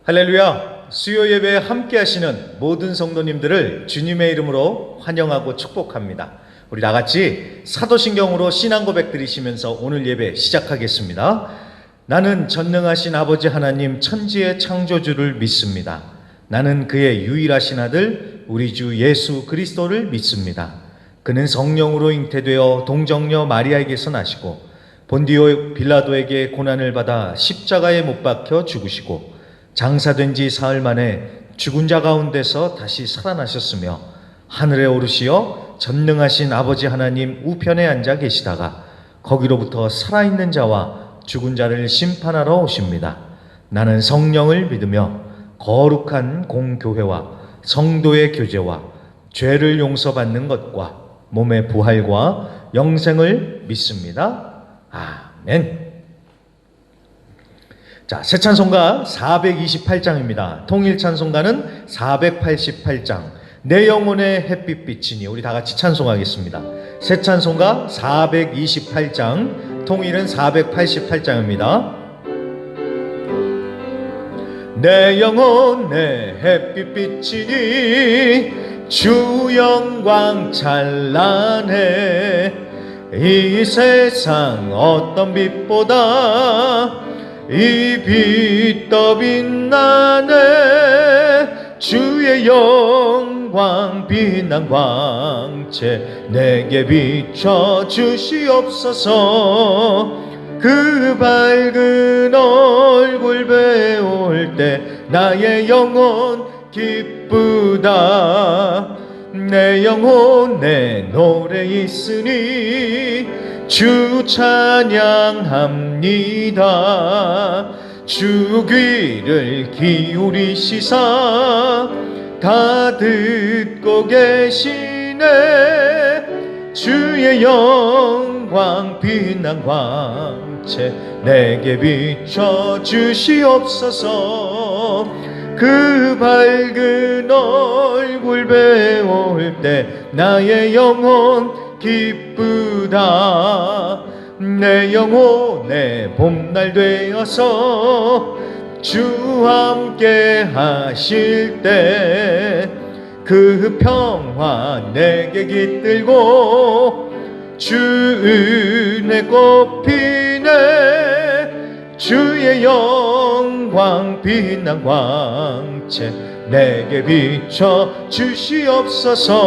할렐루야! 수요 예배에 함께 하시는 모든 성도님들을 주님의 이름으로 환영하고 축복합니다. 우리 나같이 사도신경으로 신앙 고백 드리시면서 오늘 예배 시작하겠습니다. 나는 전능하신 아버지 하나님 천지의 창조주를 믿습니다. 나는 그의 유일하신 아들 우리 주 예수 그리스도를 믿습니다. 그는 성령으로 잉태되어 동정녀 마리아에게서 나시고 본디오 빌라도에게 고난을 받아 십자가에 못 박혀 죽으시고 장사된 지 사흘 만에 죽은 자 가운데서 다시 살아나셨으며 하늘에 오르시어 전능하신 아버지 하나님 우편에 앉아 계시다가 거기로부터 살아있는 자와 죽은 자를 심판하러 오십니다. 나는 성령을 믿으며 거룩한 공교회와 성도의 교제와 죄를 용서받는 것과 몸의 부활과 영생을 믿습니다. 아멘. 자, 새 찬송가 428장입니다. 통일 찬송가는 488장. 내 영혼의 햇빛빛이니. 우리 다 같이 찬송하겠습니다. 새 찬송가 428장, 통일은 488장입니다. 내 영혼의 햇빛빛이니 주 영광 찬란해. 이 세상 어떤 빛보다 이 빛 더 빛나네. 주의 영광 빛난 광채 내게 비춰 주시옵소서. 그 밝은 얼굴 배울 때 나의 영혼 기쁘다. 내 영혼에 노래 있으니 주 찬양합니다. 주 귀를 기울이시사 다 듣고 계시네. 주의 영광 빛난 광채 내게 비춰 주시옵소서. 그 밝은 얼굴 배울 때 나의 영혼 기쁘다. 내 영혼의 봄날 되어서 주 함께 하실 때 그 평화 내게 깃들고 주 은혜 꽃피네. 주의 영광 빛난 광채 내게 비춰 주시옵소서.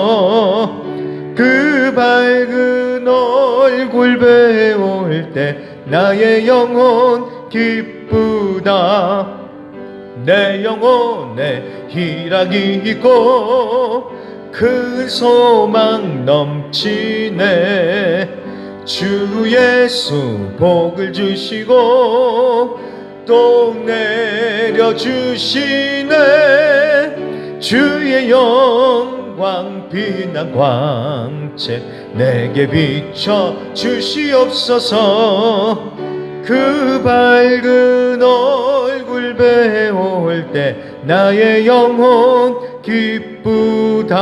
그 밝은 얼굴 배울 때 나의 영혼 기쁘다. 내 영혼에 희락이 있고 큰 소망 넘치네. 주 예수 복을 주시고 또 내려주시네. 주의 영광 빛난 광채 내게 비춰 주시옵소서. 그 밝은 얼굴 배울 때 나의 영혼 기쁘다.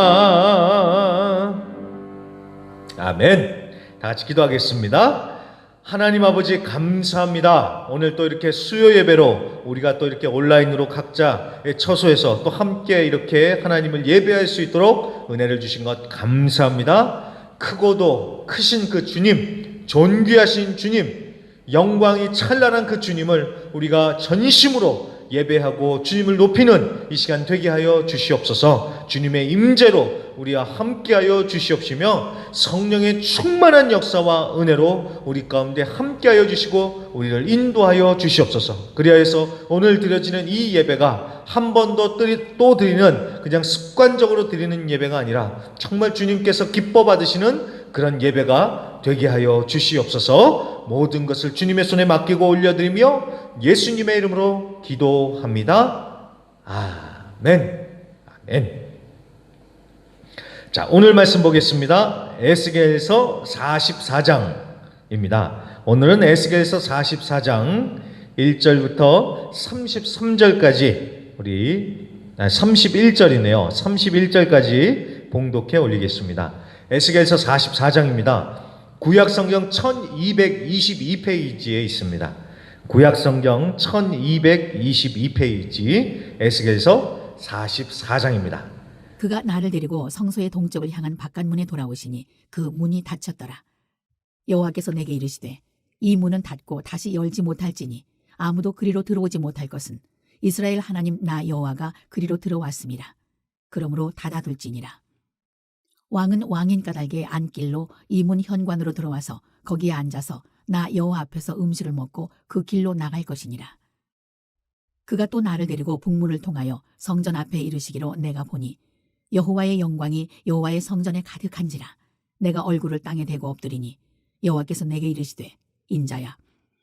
아멘. 다 같이 기도하겠습니다. 하나님 아버지 감사합니다. 오늘 또 이렇게 수요 예배로 우리가 또 이렇게 온라인으로 각자의 처소에서 또 함께 이렇게 하나님을 예배할 수 있도록 은혜를 주신 것 감사합니다. 크고도 크신 그 주님, 존귀하신 주님, 영광이 찬란한 그 주님을 우리가 전심으로 예배하고 주님을 높이는 이 시간 되게 하여 주시옵소서. 주님의 임재로 우리와 함께하여 주시옵시며 성령의 충만한 역사와 은혜로 우리 가운데 함께하여 주시고 우리를 인도하여 주시옵소서. 그리하여서 오늘 드려지는 이 예배가 한 번 더 또 드리는 그냥 습관적으로 드리는 예배가 아니라 정말 주님께서 기뻐 받으시는 그런 예배가 되게 하여 주시옵소서. 모든 것을 주님의 손에 맡기고 올려드리며 예수님의 이름으로 기도합니다. 아멘. 아멘. 자, 오늘 말씀 보겠습니다. 에스겔서 44장입니다. 오늘은 에스겔서 44장 1절부터 33절까지 우리 31절이네요. 31절까지 봉독해 올리겠습니다. 에스겔서 44장입니다. 구약 성경 1222페이지에 있습니다. 구약성경 1222페이지 에스겔서 44장입니다. 그가 나를 데리고 성소의 동쪽을 향한 바깥문에 돌아오시니 그 문이 닫혔더라. 여호와께서 내게 이르시되 이 문은 닫고 다시 열지 못할지니 아무도 그리로 들어오지 못할 것은 이스라엘 하나님 나 여호와가 그리로 들어왔습니다. 그러므로 닫아둘지니라. 왕은 왕인 까닭에 안길로 이 문 현관으로 들어와서 거기에 앉아서 나 여호와 앞에서 음식을 먹고 그 길로 나갈 것이니라. 그가 또 나를 데리고 북문을 통하여 성전 앞에 이르시기로 내가 보니 여호와의 영광이 여호와의 성전에 가득한지라. 내가 얼굴을 땅에 대고 엎드리니 여호와께서 내게 이르시되 인자야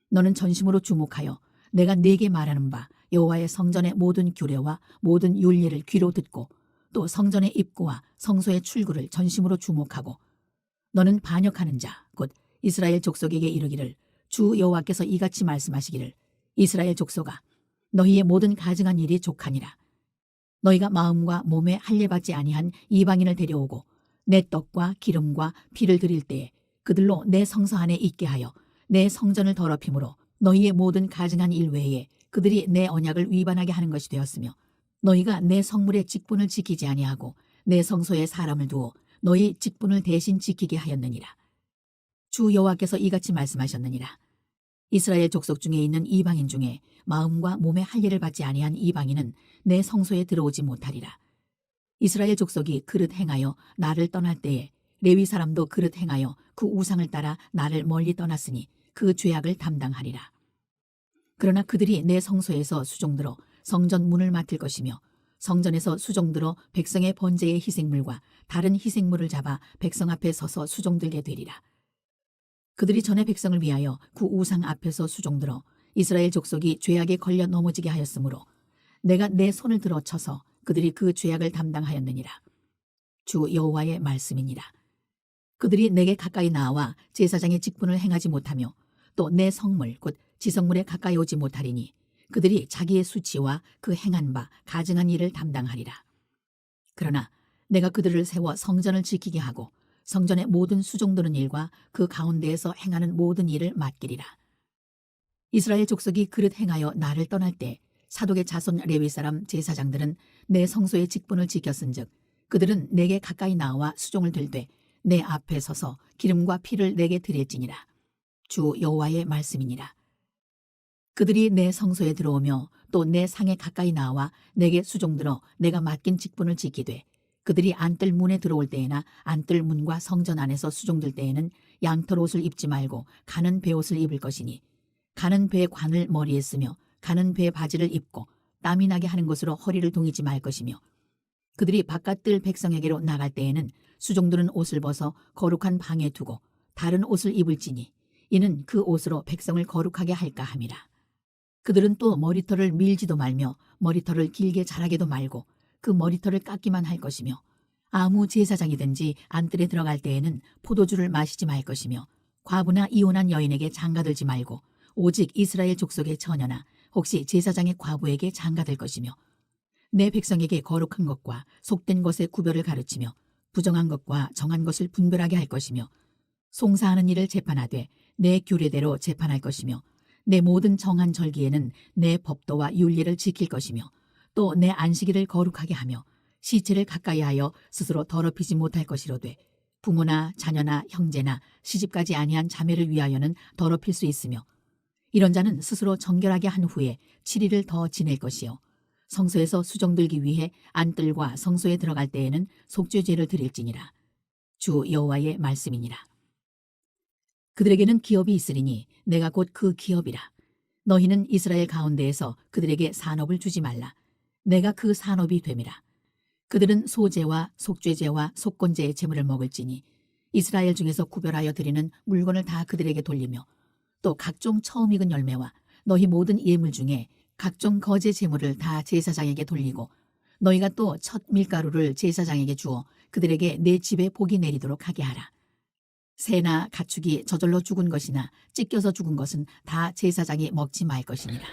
너는 전심으로 주목하여 내가 네게 말하는 바 여호와의 성전의 모든 규례와 모든 율례를 귀로 듣고 또 성전의 입구와 성소의 출구를 전심으로 주목하고 너는 반역하는 자 곧 이스라엘 족속에게 이르기를 주 여호와께서 이같이 말씀하시기를 이스라엘 족속아 너희의 모든 가증한 일이 족하니라. 너희가 마음과 몸에 할례받지 아니한 이방인을 데려오고 내 떡과 기름과 피를 드릴 때에 그들로 내 성소 안에 있게 하여 내 성전을 더럽힘으로 너희의 모든 가증한 일 외에 그들이 내 언약을 위반하게 하는 것이 되었으며 너희가 내 성물의 직분을 지키지 아니하고 내 성소에 사람을 두어 너희 직분을 대신 지키게 하였느니라. 주 여호와께서 이같이 말씀하셨느니라. 이스라엘 족속 중에 있는 이방인 중에 마음과 몸의 할례를 받지 아니한 이방인은 내 성소에 들어오지 못하리라. 이스라엘 족속이 그릇 행하여 나를 떠날 때에 레위 사람도 그릇 행하여 그 우상을 따라 나를 멀리 떠났으니 그 죄악을 담당하리라. 그러나 그들이 내 성소에서 수종들어 성전 문을 맡을 것이며 성전에서 수종들어 백성의 번제의 희생물과 다른 희생물을 잡아 백성 앞에 서서 수종들게 되리라. 그들이 전에 백성을 위하여 그 우상 앞에서 수종들어 이스라엘 족속이 죄악에 걸려 넘어지게 하였으므로 내가 내 손을 들어 쳐서 그들이 그 죄악을 담당하였느니라. 주 여호와의 말씀이니라. 그들이 내게 가까이 나와 제사장의 직분을 행하지 못하며 또 내 성물 곧 지성물에 가까이 오지 못하리니 그들이 자기의 수치와 그 행한 바 가증한 일을 담당하리라. 그러나 내가 그들을 세워 성전을 지키게 하고 성전의 모든 수종드는 일과 그 가운데에서 행하는 모든 일을 맡기리라. 이스라엘 족속이 그릇 행하여 나를 떠날 때 사독의 자손 레위 사람 제사장들은 내 성소의 직분을 지켰은즉 그들은 내게 가까이 나와 수종을 들되 내 앞에 서서 기름과 피를 내게 드릴지니라. 주 여호와의 말씀이니라. 그들이 내 성소에 들어오며 또 내 상에 가까이 나와 내게 수종들어 내가 맡긴 직분을 지키되 그들이 안뜰 문에 들어올 때에나 안뜰 문과 성전 안에서 수종들 때에는 양털 옷을 입지 말고 가는 베옷을 입을 것이니 가는 배 관을 머리에 쓰며 가는 배 바지를 입고 땀이 나게 하는 것으로 허리를 동이지 말 것이며 그들이 바깥들 백성에게로 나갈 때에는 수종들은 옷을 벗어 거룩한 방에 두고 다른 옷을 입을지니 이는 그 옷으로 백성을 거룩하게 할까 함이라. 그들은 또 머리털을 밀지도 말며 머리털을 길게 자라게도 말고 그 머리털을 깎기만 할 것이며 아무 제사장이든지 안뜰에 들어갈 때에는 포도주를 마시지 말 것이며 과부나 이혼한 여인에게 장가들지 말고 오직 이스라엘 족속의 처녀나 혹시 제사장의 과부에게 장가들 것이며 내 백성에게 거룩한 것과 속된 것의 구별을 가르치며 부정한 것과 정한 것을 분별하게 할 것이며 송사하는 일을 재판하되 내 규례대로 재판할 것이며 내 모든 정한 절기에는 내 법도와 율례를 지킬 것이며 또 내 안식일을 거룩하게 하며 시체를 가까이 하여 스스로 더럽히지 못할 것이로되 부모나 자녀나 형제나 시집가지 아니한 자매를 위하여는 더럽힐 수 있으며 이런 자는 스스로 정결하게 한 후에 7일을 더 지낼 것이요 성소에서 수종들기 위해 안뜰과 성소에 들어갈 때에는 속죄제를 드릴지니라. 주 여호와의 말씀이니라. 그들에게는 기업이 있으리니 내가 곧 그 기업이라. 너희는 이스라엘 가운데에서 그들에게 산업을 주지 말라. 내가 그 산업이 됨이라. 그들은 소제와 속죄제와 속건제의 제물을 먹을지니 이스라엘 중에서 구별하여 드리는 물건을 다 그들에게 돌리며 또 각종 처음 익은 열매와 너희 모든 예물 중에 각종 거제 제물을 다 제사장에게 돌리고 너희가 또 첫 밀가루를 제사장에게 주어 그들에게 내 집에 복이 내리도록 하게 하라. 새나 가축이 저절로 죽은 것이나 찢겨서 죽은 것은 다 제사장이 먹지 말 것이니라.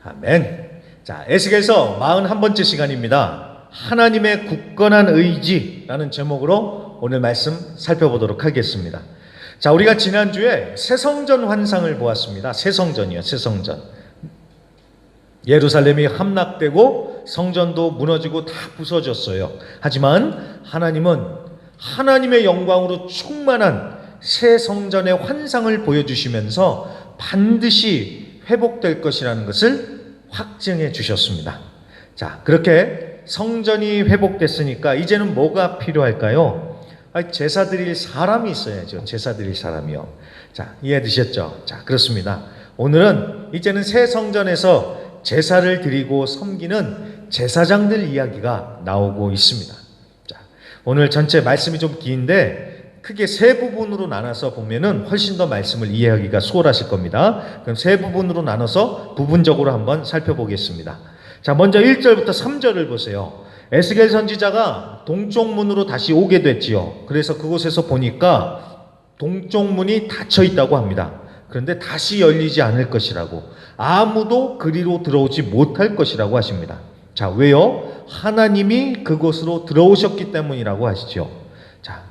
아멘. 자, 에스겔서 41번째 시간입니다. 하나님의 굳건한 의지라는 제목으로 오늘 말씀 살펴보도록 하겠습니다. 자, 우리가 지난주에 새성전 환상을 보았습니다. 새성전이요, 새성전. 예루살렘이 함락되고 성전도 무너지고 다 부서졌어요. 하지만 하나님은 하나님의 영광으로 충만한 새 성전의 환상을 보여주시면서 반드시 회복될 것이라는 것을 확증해 주셨습니다. 자, 그렇게 성전이 회복됐으니까 이제는 뭐가 필요할까요? 제사 드릴 사람이 있어야죠. 제사 드릴 사람이요. 자, 이해되셨죠? 자, 그렇습니다. 오늘은 이제는 새 성전에서 제사를 드리고 섬기는 제사장들 이야기가 나오고 있습니다. 자, 오늘 전체 말씀이 좀 긴데 크게 세 부분으로 나눠서 보면은 훨씬 더 말씀을 이해하기가 수월하실 겁니다. 그럼 세 부분으로 나눠서 부분적으로 한번 살펴보겠습니다. 자, 먼저 1절부터 3절을 보세요. 에스겔 선지자가 동쪽 문으로 다시 오게 됐지요. 그래서 그곳에서 보니까 동쪽 문이 닫혀 있다고 합니다. 그런데 다시 열리지 않을 것이라고, 아무도 그리로 들어오지 못할 것이라고 하십니다. 자, 왜요? 하나님이 그곳으로 들어오셨기 때문이라고 하시죠. 자,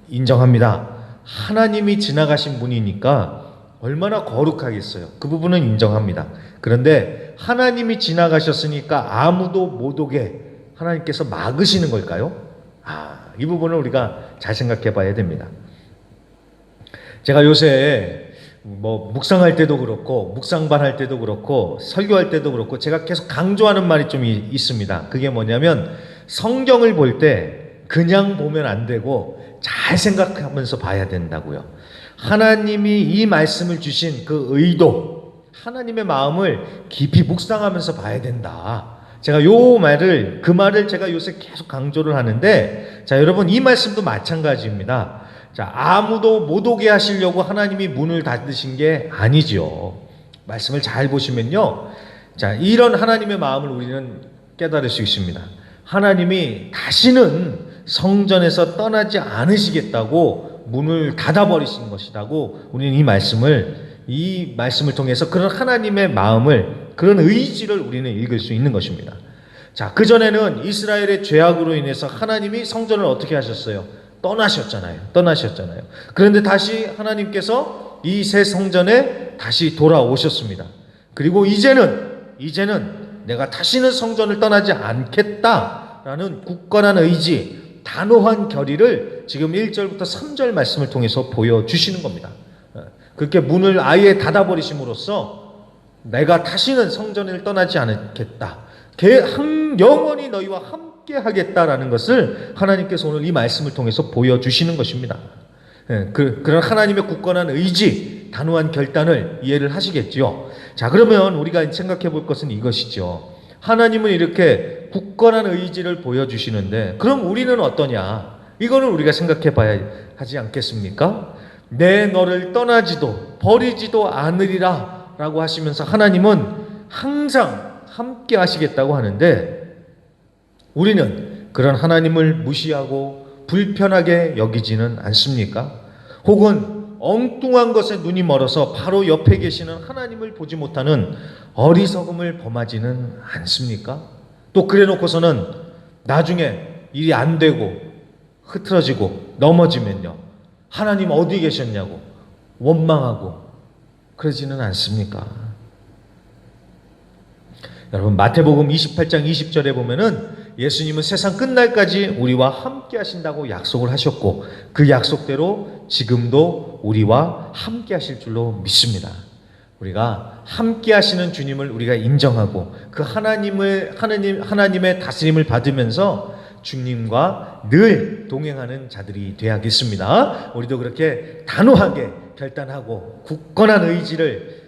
인정합니다. 하나님이 지나가신 문이니까 얼마나 거룩하겠어요. 그 부분은 인정합니다. 그런데 하나님이 지나가셨으니까 아무도 못 오게 하나님께서 막으시는 걸까요? 이 부분을 우리가 잘 생각해 봐야 됩니다. 제가 요새 묵상할 때도 그렇고 묵상반 할 때도 그렇고 설교할 때도 그렇고 제가 계속 강조하는 말이 좀 있습니다. 그게 뭐냐면 성경을 볼 때 그냥 보면 안 되고 잘 생각하면서 봐야 된다고요. 하나님이 이 말씀을 주신 그 의도, 하나님의 마음을 깊이 묵상하면서 봐야 된다. 제가 그 말을 제가 요새 계속 강조를 하는데, 자, 여러분, 이 말씀도 마찬가지입니다. 자, 아무도 못 오게 하시려고 하나님이 문을 닫으신 게 아니죠. 말씀을 잘 보시면요. 자, 이런 하나님의 마음을 우리는 깨달을 수 있습니다. 하나님이 다시는 성전에서 떠나지 않으시겠다고 문을 닫아버리신 것이라고 우리는 이 말씀을 통해서 그런 하나님의 마음을, 그런 의지를 우리는 읽을 수 있는 것입니다. 자, 그전에는 이스라엘의 죄악으로 인해서 하나님이 성전을 어떻게 하셨어요? 떠나셨잖아요. 그런데 다시 하나님께서 이 새 성전에 다시 돌아오셨습니다. 그리고 이제는 내가 다시는 성전을 떠나지 않겠다라는 굳건한 의지, 단호한 결의를 지금 1절부터 3절 말씀을 통해서 보여주시는 겁니다. 그렇게 문을 아예 닫아버리심으로써 내가 다시는 성전을 떠나지 않겠다, 영원히 너희와 함께 하겠다라는 것을 하나님께서 오늘 이 말씀을 통해서 보여주시는 것입니다. 그런 하나님의 굳건한 의지, 단호한 결단을 이해를 하시겠죠. 자, 그러면 우리가 생각해 볼 것은 이것이죠. 하나님은 이렇게 굳건한 의지를 보여주시는데 그럼 우리는 어떠냐? 이거는 우리가 생각해 봐야 하지 않겠습니까? 내 너를 떠나지도 버리지도 않으리라 라고 하시면서 하나님은 항상 함께 하시겠다고 하는데, 우리는 그런 하나님을 무시하고 불편하게 여기지는 않습니까? 혹은 엉뚱한 것에 눈이 멀어서 바로 옆에 계시는 하나님을 보지 못하는 어리석음을 범하지는 않습니까? 또 그래 놓고서는 나중에 일이 안 되고 흐트러지고 넘어지면요, 하나님 어디 계셨냐고 원망하고 그러지는 않습니까? 여러분, 마태복음 28장 20절에 보면은 예수님은 세상 끝날까지 우리와 함께 하신다고 약속을 하셨고 그 약속대로 지금도 우리와 함께 하실 줄로 믿습니다. 우리가 함께 하시는 주님을 우리가 인정하고 그 하나님의 다스림을 받으면서 주님과 늘 동행하는 자들이 되야겠습니다. 우리도 그렇게 단호하게 결단하고 굳건한 의지를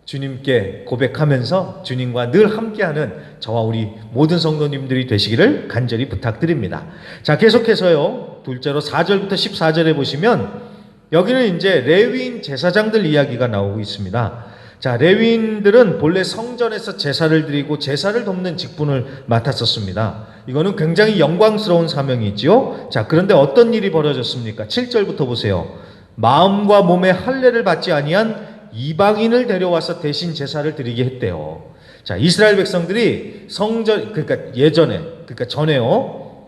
주님께 고백하면서 주님과 늘 함께하는 저와 우리 모든 성도님들이 되시기를 간절히 부탁드립니다. 자, 계속해서요, 둘째로 4절부터 14절에 보시면 여기는 이제 레위인 제사장들 이야기가 나오고 있습니다. 자, 레위인들은 본래 성전에서 제사를 드리고 제사를 돕는 직분을 맡았었습니다. 이거는 굉장히 영광스러운 사명이지요. 자, 그런데 어떤 일이 벌어졌습니까? 7절부터 보세요. 마음과 몸에 할례를 받지 아니한 이방인을 데려와서 대신 제사를 드리게 했대요. 자, 이스라엘 백성들이 전에요,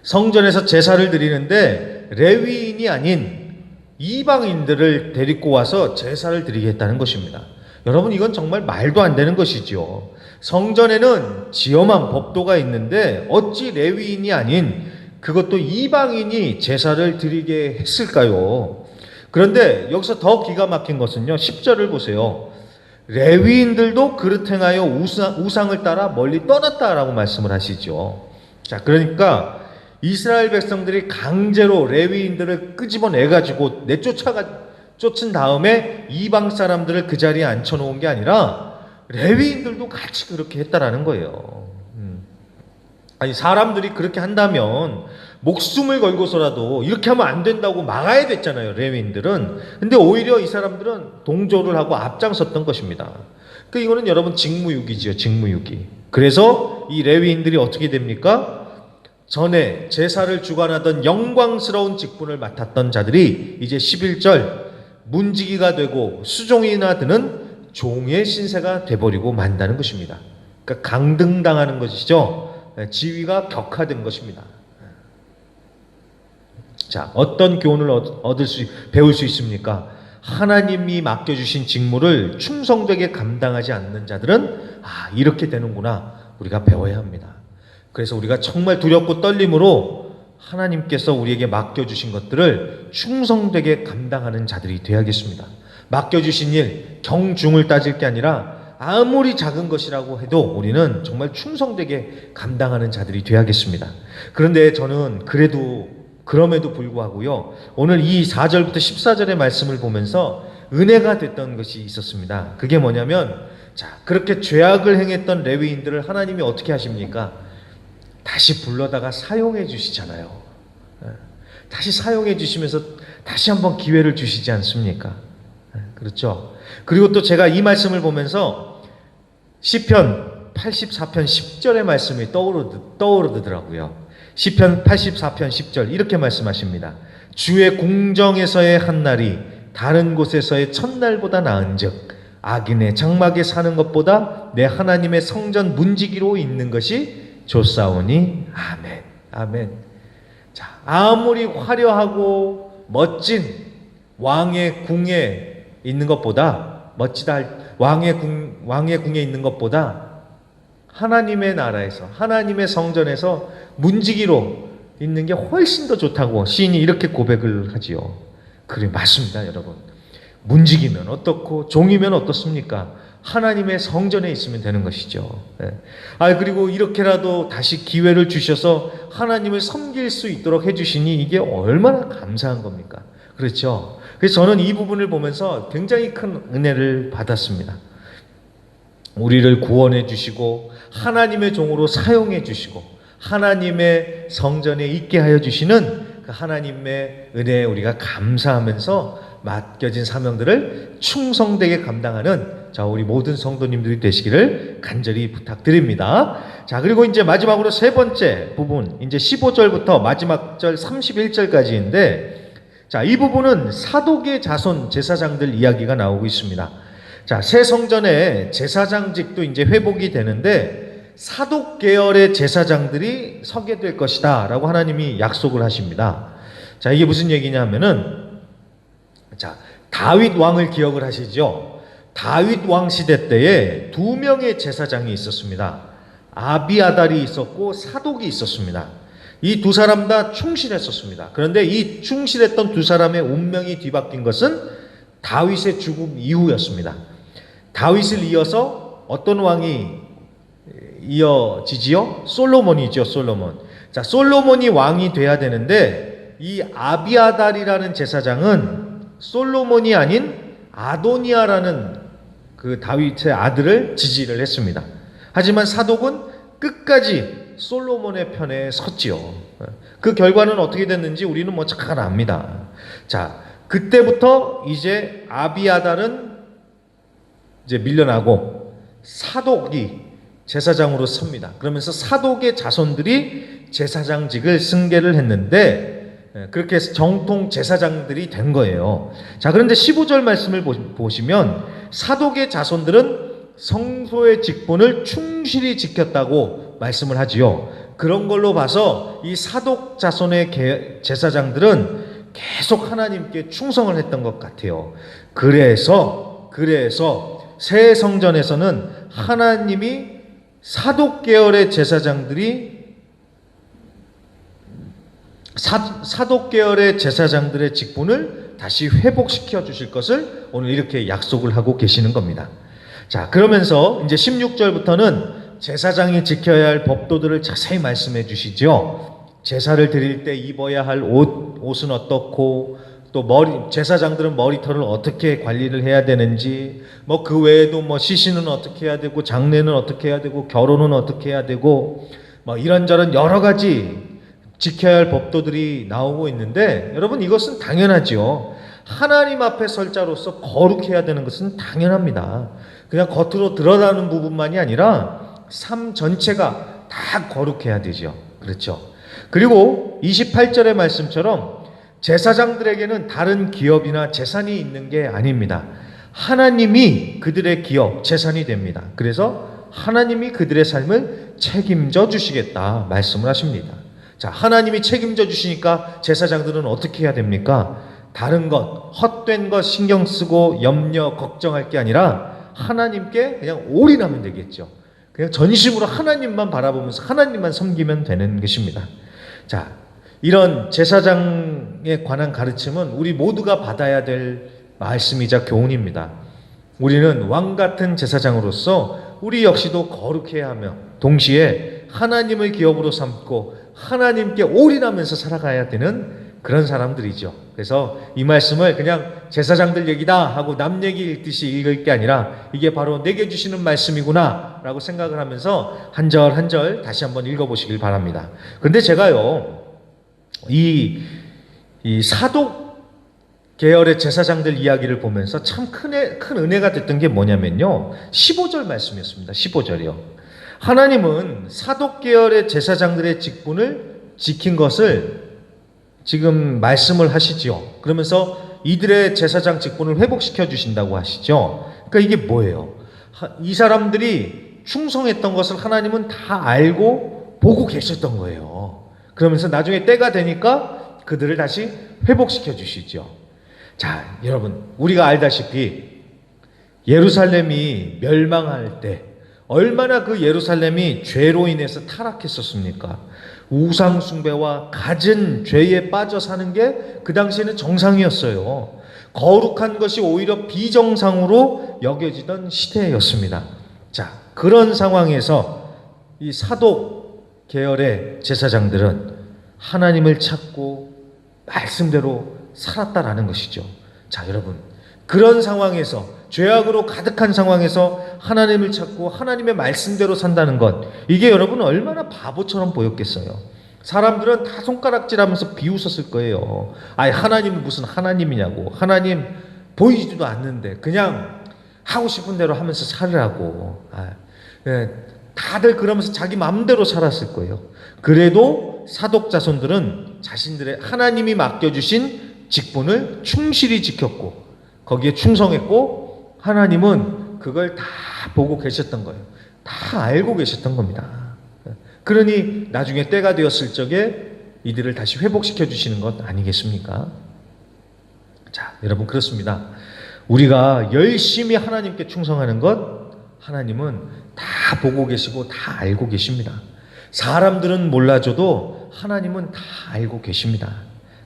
성전에서 제사를 드리는데 레위인이 아닌 이방인들을 데리고 와서 제사를 드리게 했다는 것입니다. 여러분, 이건 정말 말도 안 되는 것이죠. 성전에는 지엄한 법도가 있는데 어찌 레위인이 아닌 그것도 이방인이 제사를 드리게 했을까요? 그런데 여기서 더 기가 막힌 것은요, 10절을 보세요. 레위인들도 그릇 행하여 우상을 따라 멀리 떠났다라고 말씀을 하시죠. 자, 그러니까 이스라엘 백성들이 강제로 레위인들을 끄집어내가지고 쫓은 다음에 이방 사람들을 그 자리에 앉혀놓은 게 아니라 레위인들도 같이 그렇게 했다라는 거예요. 아니, 사람들이 그렇게 한다면 목숨을 걸고서라도 이렇게 하면 안 된다고 막아야 됐잖아요, 레위인들은. 근데 오히려 이 사람들은 동조를 하고 앞장섰던 것입니다. 그 이거는 여러분 직무유기지요, 직무유기. 그래서 이 레위인들이 어떻게 됩니까? 전에 제사를 주관하던 영광스러운 직분을 맡았던 자들이 이제 11절 문지기가 되고 수종이나 드는 종의 신세가 돼버리고 만다는 것입니다. 그러니까 강등당하는 것이죠. 지위가 격화된 것입니다. 자, 어떤 교훈을 배울 수 있습니까? 하나님이 맡겨주신 직무를 충성되게 감당하지 않는 자들은 이렇게 되는구나, 우리가 배워야 합니다. 그래서 우리가 정말 두렵고 떨림으로 하나님께서 우리에게 맡겨주신 것들을 충성되게 감당하는 자들이 되어야겠습니다. 맡겨주신 일, 경중을 따질 게 아니라 아무리 작은 것이라고 해도 우리는 정말 충성되게 감당하는 자들이 되어야겠습니다. 그런데 저는 그럼에도 불구하고요, 오늘 이 4절부터 14절의 말씀을 보면서 은혜가 됐던 것이 있었습니다. 그게 뭐냐면, 자, 그렇게 죄악을 행했던 레위인들을 하나님이 어떻게 하십니까? 다시 불러다가 사용해 주시잖아요. 다시 사용해 주시면서 다시 한번 기회를 주시지 않습니까? 그렇죠? 그리고 또 제가 이 말씀을 보면서 시편 84편 10절의 말씀이 떠오르더라고요. 시편 84편 10절 이렇게 말씀하십니다. 주의 궁정에서의 한날이 다른 곳에서의 첫날보다 나은즉 악인의 장막에 사는 것보다 내 하나님의 성전 문지기로 있는 것이 좋사오니 아멘. 아멘. 자, 아무리 화려하고 멋진 왕의 궁에 있는 것보다, 왕의 궁에 있는 것보다 하나님의 나라에서, 하나님의 성전에서 문지기로 있는 게 훨씬 더 좋다고 시인이 이렇게 고백을 하지요. 그래, 맞습니다, 여러분. 문지기면 어떻고 종이면 어떻습니까? 하나님의 성전에 있으면 되는 것이죠. 그리고 이렇게라도 다시 기회를 주셔서 하나님을 섬길 수 있도록 해주시니 이게 얼마나 감사한 겁니까? 그렇죠? 그래서 저는 이 부분을 보면서 굉장히 큰 은혜를 받았습니다. 우리를 구원해 주시고 하나님의 종으로 사용해 주시고 하나님의 성전에 있게 하여 주시는 그 하나님의 은혜에 우리가 감사하면서 맡겨진 사명들을 충성되게 감당하는 우리 모든 성도님들이 되시기를 간절히 부탁드립니다. 자, 그리고 이제 마지막으로 세 번째 부분, 이제 15절부터 마지막 절 31절까지인데, 자, 이 부분은 사독의 자손 제사장들 이야기가 나오고 있습니다. 자, 새 성전의 제사장직도 이제 회복이 되는데 사독 계열의 제사장들이 서게 될 것이다 라고 하나님이 약속을 하십니다. 자, 이게 무슨 얘기냐 하면은, 자, 다윗 왕을 기억을 하시죠? 다윗 왕 시대 때에 두 명의 제사장이 있었습니다. 아비아달이 있었고 사독이 있었습니다. 이 두 사람 다 충실했었습니다. 그런데 이 충실했던 두 사람의 운명이 뒤바뀐 것은 다윗의 죽음 이후였습니다. 다윗을 이어서 어떤 왕이 이어지지요? 솔로몬이죠, 솔로몬. 자, 솔로몬이 왕이 돼야 되는데 이 아비아달이라는 제사장은 솔로몬이 아닌 아도니아라는 그 다윗의 아들을 지지를 했습니다. 하지만 사독은 끝까지 솔로몬의 편에 섰지요. 그 결과는 어떻게 됐는지 우리는 잘 압니다. 자, 그때부터 이제 아비아달은 이제 밀려나고 사독이 제사장으로 섭니다. 그러면서 사독의 자손들이 제사장직을 승계를 했는데 그렇게 해서 정통 제사장들이 된 거예요. 자, 그런데 15절 말씀을 보시면 사독의 자손들은 성소의 직분을 충실히 지켰다고 말씀을 하지요. 그런 걸로 봐서 이 사독 자손의 제사장들은 계속 하나님께 충성을 했던 것 같아요. 그래서 새 성전에서는 하나님이 사독 계열의 제사장들의 직분을 다시 회복시켜 주실 것을 오늘 이렇게 약속을 하고 계시는 겁니다. 자, 그러면서 이제 16절부터는 제사장이 지켜야 할 법도들을 자세히 말씀해 주시죠. 제사를 드릴 때 입어야 할 옷은 어떻고, 또 제사장들은 머리털을 어떻게 관리를 해야 되는지, 뭐 그 외에도 뭐 시신은 어떻게 해야 되고, 장례는 어떻게 해야 되고, 결혼은 어떻게 해야 되고, 뭐 이런저런 여러 가지 지켜야 할 법도들이 나오고 있는데, 여러분 이것은 당연하죠. 하나님 앞에 설 자로서 거룩해야 되는 것은 당연합니다. 그냥 겉으로 드러나는 부분만이 아니라 삶 전체가 다 거룩해야 되죠. 그렇죠. 그리고 28절의 말씀처럼 제사장들에게는 다른 기업이나 재산이 있는 게 아닙니다. 하나님이 그들의 기업, 재산이 됩니다. 그래서 하나님이 그들의 삶을 책임져 주시겠다 말씀을 하십니다. 자, 하나님이 책임져 주시니까 제사장들은 어떻게 해야 됩니까? 다른 것, 헛된 것 신경 쓰고 염려, 걱정할 게 아니라 하나님께 그냥 올인하면 되겠죠. 그냥 전심으로 하나님만 바라보면서 하나님만 섬기면 되는 것입니다. 자, 이런 제사장에 관한 가르침은 우리 모두가 받아야 될 말씀이자 교훈입니다. 우리는 왕 같은 제사장으로서 우리 역시도 거룩해야 하며 동시에 하나님을 기업으로 삼고 하나님께 올인하면서 살아가야 되는 그런 사람들이죠. 그래서 이 말씀을 그냥 제사장들 얘기다 하고 남 얘기 읽듯이 읽을 게 아니라 이게 바로 내게 주시는 말씀이구나 라고 생각을 하면서 한 절 한 절 다시 한번 읽어보시길 바랍니다. 근데 제가요, 이 사독 계열의 제사장들 이야기를 보면서 참 큰 은혜가 됐던 게 뭐냐면요, 15절 말씀이었습니다. 15절이요. 하나님은 사독 계열의 제사장들의 직분을 지킨 것을 지금 말씀을 하시죠. 그러면서 이들의 제사장 직분을 회복시켜 주신다고 하시죠. 그러니까 이게 뭐예요? 이 사람들이 충성했던 것을 하나님은 다 알고 보고 계셨던 거예요. 그러면서 나중에 때가 되니까 그들을 다시 회복시켜 주시죠. 자, 여러분, 우리가 알다시피 예루살렘이 멸망할 때 얼마나 그 예루살렘이 죄로 인해서 타락했었습니까? 우상 숭배와 갖은 죄에 빠져 사는 게 그 당시에는 정상이었어요. 거룩한 것이 오히려 비정상으로 여겨지던 시대였습니다. 자, 그런 상황에서 이 사독 계열의 제사장들은 하나님을 찾고 말씀대로 살았다라는 것이죠. 자, 여러분, 그런 상황에서, 죄악으로 가득한 상황에서 하나님을 찾고 하나님의 말씀대로 산다는 것, 이게 여러분 얼마나 바보처럼 보였겠어요. 사람들은 다 손가락질하면서 비웃었을 거예요. 아니, 하나님은 무슨 하나님이냐고. 하나님 보이지도 않는데 그냥 하고 싶은 대로 하면서 살으라고. 다들 그러면서 자기 마음대로 살았을 거예요. 그래도 사독 자손들은 자신들의 하나님이 맡겨주신 직분을 충실히 지켰고 거기에 충성했고, 하나님은 그걸 다 보고 계셨던 거예요. 다 알고 계셨던 겁니다. 그러니 나중에 때가 되었을 적에 이들을 다시 회복시켜 주시는 것 아니겠습니까? 자, 여러분, 그렇습니다. 우리가 열심히 하나님께 충성하는 것 하나님은 다 보고 계시고 다 알고 계십니다. 사람들은 몰라줘도 하나님은 다 알고 계십니다.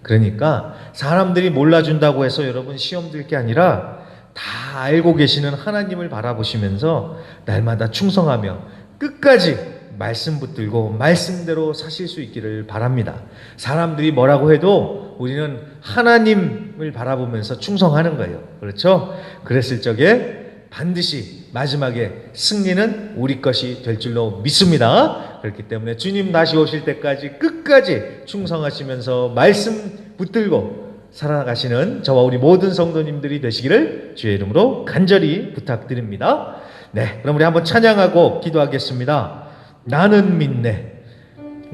그러니까 사람들이 몰라준다고 해서 여러분 시험 들 게 아니라 다 알고 계시는 하나님을 바라보시면서 날마다 충성하며 끝까지 말씀 붙들고 말씀대로 사실 수 있기를 바랍니다. 사람들이 뭐라고 해도 우리는 하나님을 바라보면서 충성하는 거예요. 그렇죠? 그랬을 적에 반드시 마지막에 승리는 우리 것이 될 줄로 믿습니다. 그렇기 때문에 주님 다시 오실 때까지 끝까지 충성하시면서 말씀 붙들고 살아가시는 저와 우리 모든 성도님들이 되시기를 주의 이름으로 간절히 부탁드립니다. 네, 그럼 우리 한번 찬양하고 기도하겠습니다. 나는 믿네.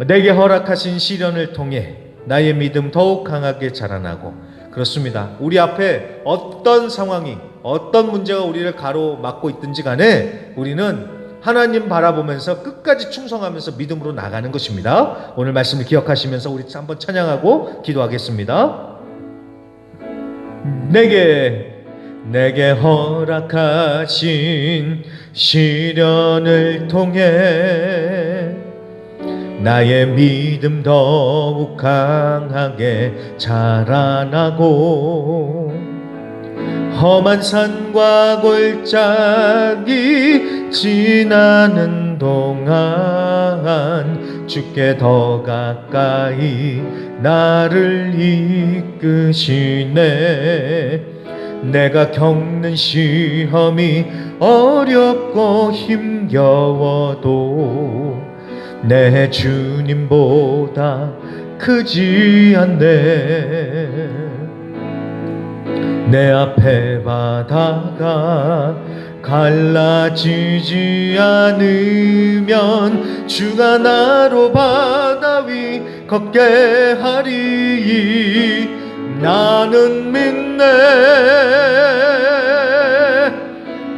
내게 허락하신 시련을 통해 나의 믿음 더욱 강하게 자라나고, 그렇습니다. 우리 앞에 어떤 상황이, 어떤 문제가 우리를 가로막고 있든지 간에 우리는 하나님 바라보면서 끝까지 충성하면서 믿음으로 나가는 것입니다. 오늘 말씀을 기억하시면서 우리 한번 찬양하고 기도하겠습니다. 내게 내게 허락하신 시련을 통해 나의 믿음 더욱 강하게 자라나고 험한 산과 골짜기 지나는 동안 주께 더 가까이 나를 이끄시네. 내가 겪는 시험이 어렵고 힘겨워도 내 주님보다 크지 않네. 내 앞에 바다가 갈라지지 않으면 주가 나로 바다 위 걷게 하리. 나는 믿네.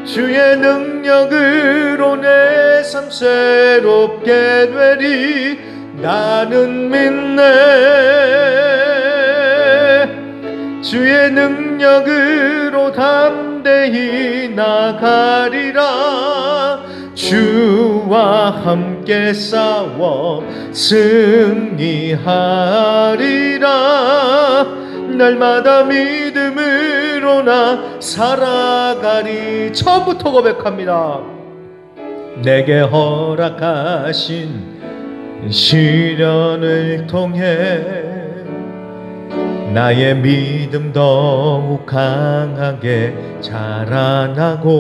주의 능력으로 내 삶 새롭게 되리. 나는 믿네. 주의 능력으로 담대히 나가리라. 주와 함께 싸워 승리하리라. 날마다 믿음으로 나 살아가리. 처음부터 고백합니다. 내게 허락하신 시련을 통해 나의 믿음 더욱 강하게 자라나고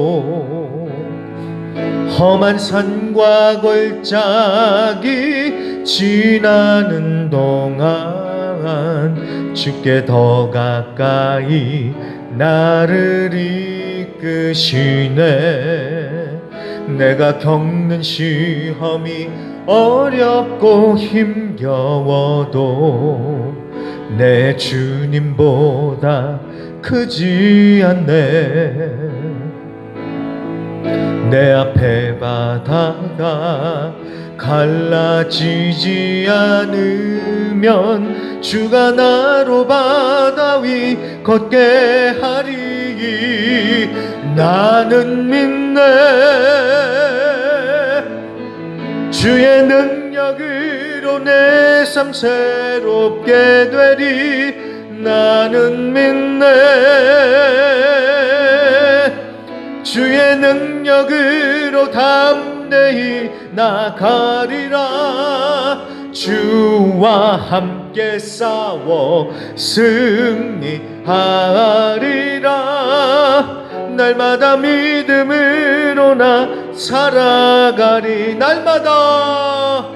험한 산과 골짜기 지나는 동안 주께 더 가까이 나를 이끄시네. 내가 겪는 시험이 어렵고 힘겨워도 내 주님보다 크지 않네. 내 앞에 바다가 갈라지지 않으면 주가 나로 바다 위 걷게 하리. 나는 믿네. 주의 능력으로 내 삶 새롭게 되리. 나는 믿네. 주의 능력으로 담대히 나가리라. 주와 함께 싸워 승리하리라. 날마다 믿음으로 나 살아가리. 날마다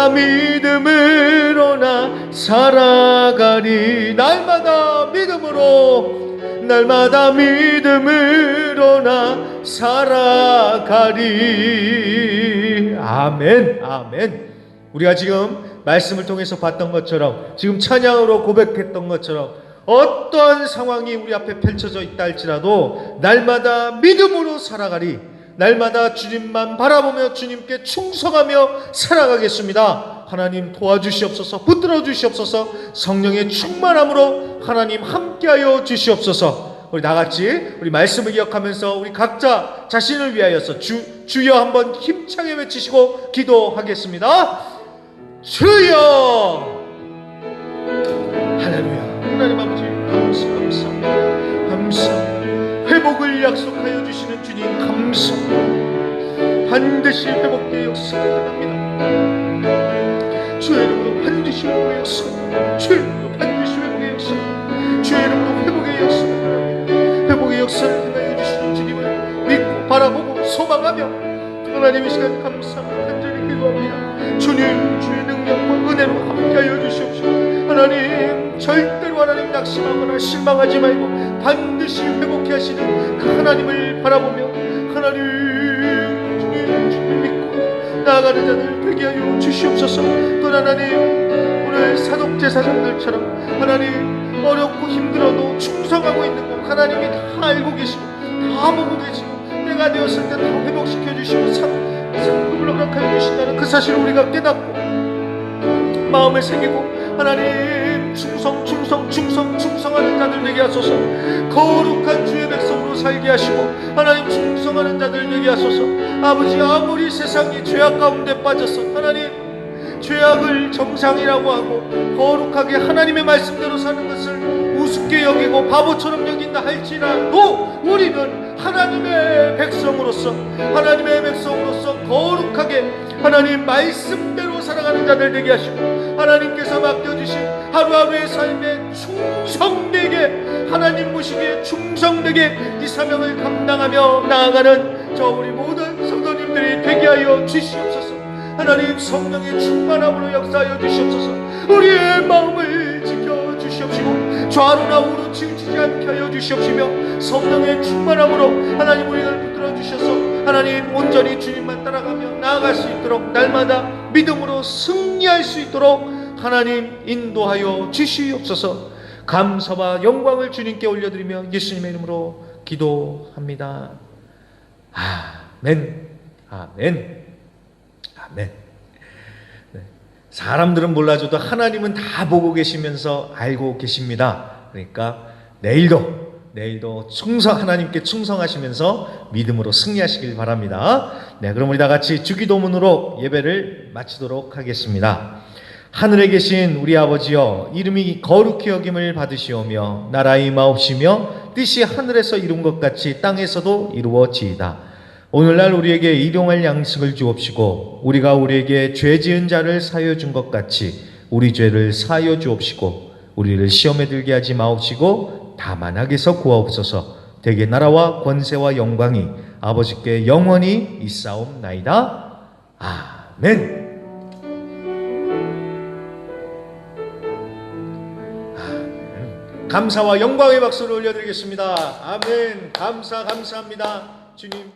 믿음으로 나 살아가리. 날마다 믿음으로 나 살아가리. 아멘, 아멘. 우리가 지금 말씀을 통해서 봤던 것처럼, 지금 찬양으로 고백했던 것처럼 어떠한 상황이 우리 앞에 펼쳐져 있다 할지라도 날마다 믿음으로 살아가리. 날마다 주님만 바라보며 주님께 충성하며 살아가겠습니다. 하나님 도와주시옵소서. 붙들어 주시옵소서. 성령의 충만함으로 하나님 함께하여 주시옵소서. 우리 나같이 우리 말씀을 기억하면서 우리 각자 자신을 위하여서 주여 한번 힘차게 외치시고 기도하겠습니다. 주여. 할렐루야. 하나님 아버지 감사합니다. 회복을 약속하여 주시는 주님 감사합니다. 반드시 회복의 역사가 일어납니다. 주의 이름으로 반드시 회복의 역사가, 주의 이름으로 반드시 회복의 역사, 주의 이름으로 회복의 역사가 일어납니다. 회복의 역사를 행하여 주시는 주님을 믿고 바라보고 소망하며 하나님 이 시간 감사합니다. 간절히 기도합니다. 주님 주의 능력과 은혜로 함께하여 주시옵시고 하나님 절대로 하나님 낙심하거나 실망하지 말고 반드시 회복해 하시는 그 하나님을 바라보며 하나님 주님 믿고 나아가는 자들 되게 하여 주시옵소서. 또 하나님 오늘 사독제사장들처럼 하나님 어렵고 힘들어도 충성하고 있는 것 하나님이 다 알고 계시고 다 보고 계시고 때가 되었을 때 다 회복시켜 주시고 상급을 허락하여 주신다는 그 사실을 우리가 깨닫고 마음을 새기고 하나님 충성 충성하는 자들 되게 하소서. 거룩한 주의 백성으로 살게 하시고 하나님 충성하는 자들 되게 하소서. 아버지, 아무리 세상이 죄악 가운데 빠져서 하나님 죄악을 정상이라고 하고 거룩하게 하나님의 말씀대로 사는 것을 우습게 여기고 바보처럼 여긴다 할지라도 우리는 하나님의 백성으로서 거룩하게 하나님 말씀대로 살아가는 자들 되게 하시고 하나님께서 맡겨주신 하루하루의 삶에 충성되게 하나님 보시기에 충성되게 이 사명을 감당하며 나아가는 저 우리 모든 성도님들이 되게 하여 주시옵소서. 하나님 성령의 충만함으로 역사하여 주시옵소서. 우리의 마음을 지켜주시옵시고 좌로나 우로 치우치지 않게 하여 주시옵시며 성령의 충만함으로 하나님 우리를 붙들어 주셔서 하나님 온전히 주님만 따라가며 나아갈 수 있도록 날마다 믿음으로 승리할 수 있도록 하나님 인도하여 주시옵소서. 감사와 영광을 주님께 올려드리며 예수님의 이름으로 기도합니다. 아멘. 아멘. 아멘. 네. 사람들은 몰라줘도 하나님은 다 보고 계시면서 알고 계십니다. 그러니까 내일도 하나님께 충성하시면서 믿음으로 승리하시길 바랍니다. 네, 그럼 우리 다 같이 주기도문으로 예배를 마치도록 하겠습니다. 하늘에 계신 우리 아버지여, 이름이 거룩히 여김을 받으시오며 나라의 임하옵시며 뜻이 하늘에서 이룬 것 같이 땅에서도 이루어지이다. 오늘날 우리에게 일용할 양식을 주옵시고 우리가 우리에게 죄 지은 자를 사하여 준 것 같이 우리 죄를 사하여 주옵시고 우리를 시험에 들게 하지 마옵시고 다만 악에서 구하옵소서. 대개 나라와 권세와 영광이 아버지께 영원히 있사옵나이다. 아멘. 감사와 영광의 박수를 올려드리겠습니다. 아멘. 감사합니다. 주님.